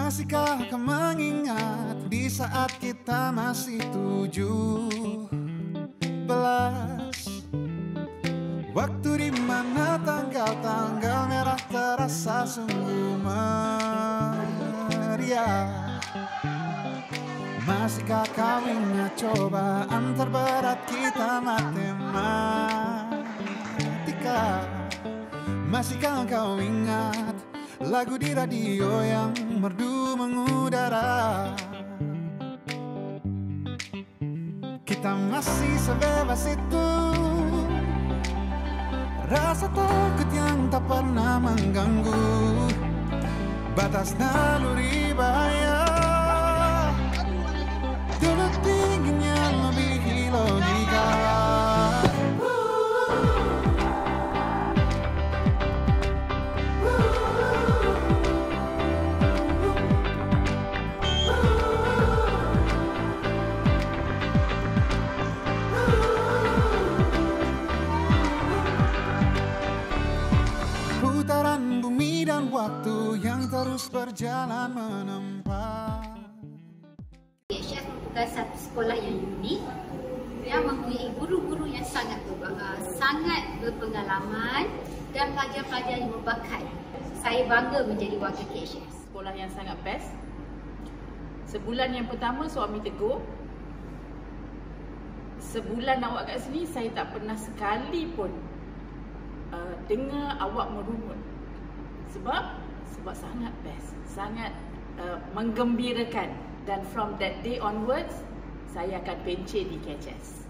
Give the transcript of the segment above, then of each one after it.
Masihkah kau mengingat di saat kita masih 17? Waktu di mana tanggal-tanggal merah terasa sungguh meriah. Masihkah kau ingat cobaan terberat kita matematika? Masihkah kau ingat lagu di radio yang merdu mengudara? Kita masih sebebas itu, rasa takut yang tak pernah mengganggu batas naluri bahaya. Dulu tingginya melebihi logika. Putaran bumi dan waktu yang terus berjalan menempa. KHS merupakan satu sekolah yang unik, yang mempunyai guru-guru yang sangat berpengalaman dan pelajar-pelajar yang berbakat. Saya bangga menjadi wakil KHS. Sekolah yang sangat best. Sebulan yang pertama suami tegur. Sebulan awak kat sini saya tak pernah sekali pun dengar awak merungut. Sebab sangat best, sangat menggembirakan. Dan from that day onwards, saya akan pencen di KHS.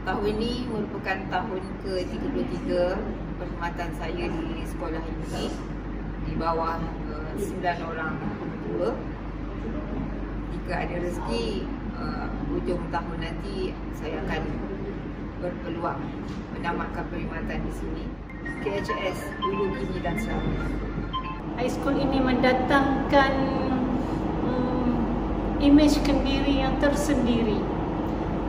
Tahun ini merupakan tahun ke-33 perkhidmatan saya di sekolah ini, di bawah 9 orang tua. Jika ada rezeki, hujung tahun nanti saya akan berpeluang menamatkan perkhidmatan di sini. KHS dulu, kini dan selalu. High school ini mendatangkan imej kendiri yang tersendiri.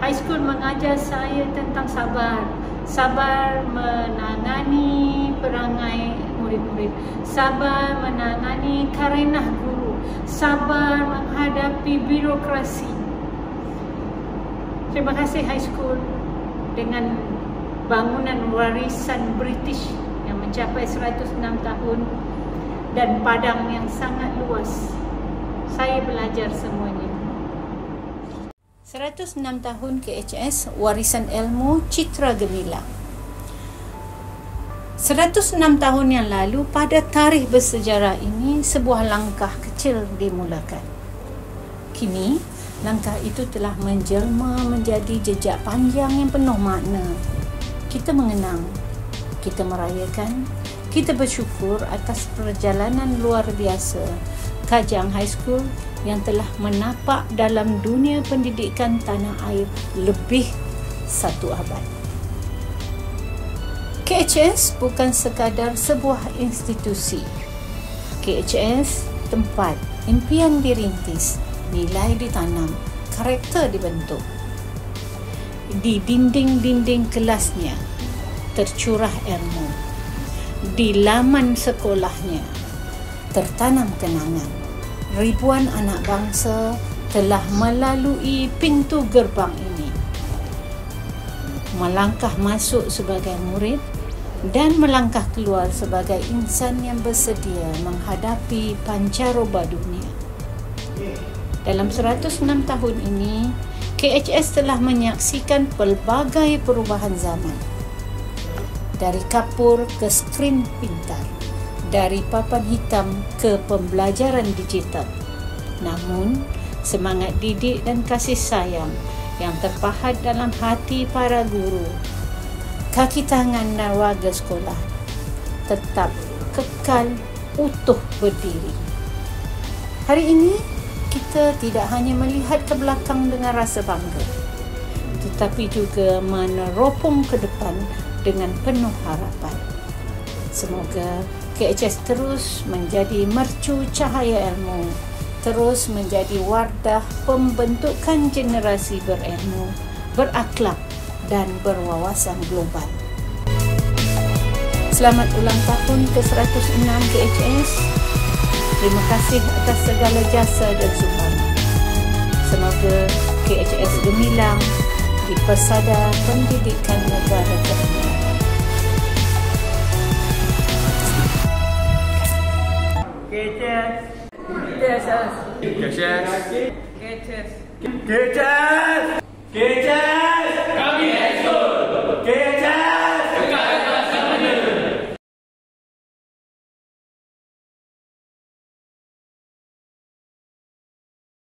High school mengajar saya tentang sabar. Sabar menangani perangai murid-murid. Sabar menangani karenah guru. Sabar menghadapi birokrasi. Terima kasih high school dengan bangunan warisan British yang mencapai 106 tahun dan padang yang sangat luas. Saya belajar semuanya. 106 tahun KHS, warisan ilmu citra gemilang. 106 tahun yang lalu, pada tarikh bersejarah ini, sebuah langkah kecil dimulakan. Kini, langkah itu telah menjelma menjadi jejak panjang yang penuh makna. Kita mengenang, kita merayakan, kita bersyukur atas perjalanan luar biasa Kajang High School yang telah menapak dalam dunia pendidikan tanah air lebih 1 abad. KHS bukan sekadar sebuah institusi. KHS tempat impian dirintis, nilai ditanam, karakter dibentuk. Di dinding-dinding kelasnya tercurah ilmu. Di laman sekolahnya tertanam kenangan. Ribuan anak bangsa telah melalui pintu gerbang ini, melangkah masuk sebagai murid dan melangkah keluar sebagai insan yang bersedia menghadapi pancaroba dunia. Dalam 106 tahun ini, KHS telah menyaksikan pelbagai perubahan zaman. Dari kapur ke skrin pintar, dari papan hitam ke pembelajaran digital. Namun, semangat didik dan kasih sayang yang terpahat dalam hati para guru, kaki tangan dan warga sekolah tetap kekal utuh berdiri. Hari ini, kita tidak hanya melihat ke belakang dengan rasa bangga, tetapi juga meneropong ke depan dengan penuh harapan. Semoga KHS terus menjadi mercu cahaya ilmu, terus menjadi wardah pembentukan generasi berilmu, berakhlak dan berwawasan global. Selamat ulang tahun ke-106 KHS. Terima kasih atas segala jasa dan sumbangan. Semoga KHS gemilang di pesada pendidikan negara tertinggi. KHS